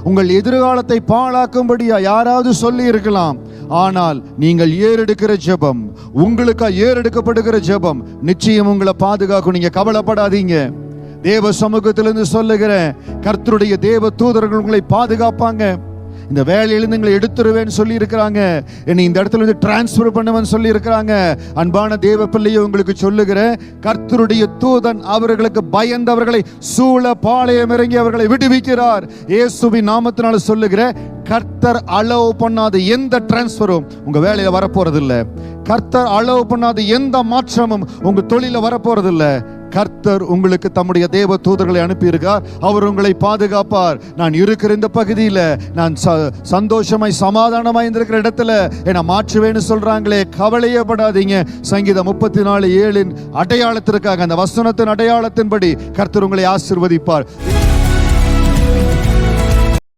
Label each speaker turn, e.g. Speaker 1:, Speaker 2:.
Speaker 1: உங்கள் எதிர்காலத்தை பாழாக்கும்படியா யாராவது சொல்லி இருக்கலாம். ஆனால் நீங்கள் ஏறெடுக்கிற ஜெபம், உங்களுக்கு ஏறெடுக்கப்படுகிற ஜெபம் நிச்சயம் உங்களை பாதுகாக்கும். நீங்க கவலைப்படாதீங்க. தேவ சமூகத்திலிருந்து சொல்லுகிறேன், கர்த்தருடைய தேவ தூதர்கள் உங்களை பாதுகாப்பாங்க. இந்த வேலையிலிருந்து எங்களை எடுத்துருவேன்னு சொல்லி இருக்கிறாங்க. என்னை இந்த இடத்துல இருந்து டிரான்ஸ்பர் பண்ணுவேன்னு சொல்லி இருக்கிறாங்க. அன்பான தேவ பிள்ளையை உங்களுக்கு சொல்லுகிறேன், கர்த்தருடைய தூதன் அவர்களுக்கு பயந்தவர்களை சூழ பாளையம் இறங்கி அவர்களை விடுவிக்கிறார். இயேசுவின் நாமத்தினால சொல்லுகிறேன், கர்த்தர் அலோவ் பண்ணாத எந்த டிரான்ஸ்பரும் உங்க வேலையில வரப்போறதில்லை. கர்த்தர் அலோவ் பண்ணாத எந்த மாற்றமும் உங்க தொழில வரப்போறதில்லை. கர்த்தர் உங்களுக்கு தம்முடைய தேவ தூதர்களை அனுப்பியிருக்கார். அவர் உங்களை பாதுகாப்பார். நான் இருக்கிற இந்த பகுதியில் நான் சந்தோஷமாய் சமாதானமாய் இருக்கிற இடத்துல என்னை மாற்றுவேன்னு சொல்றாங்களே, கவலையே படாதீங்க. சங்கீதம் 34:7 அடையாளத்திற்காக, அந்த வசனத்தின் அடையாளத்தின்படி கர்த்தர் உங்களை ஆசீர்வதிப்பார்.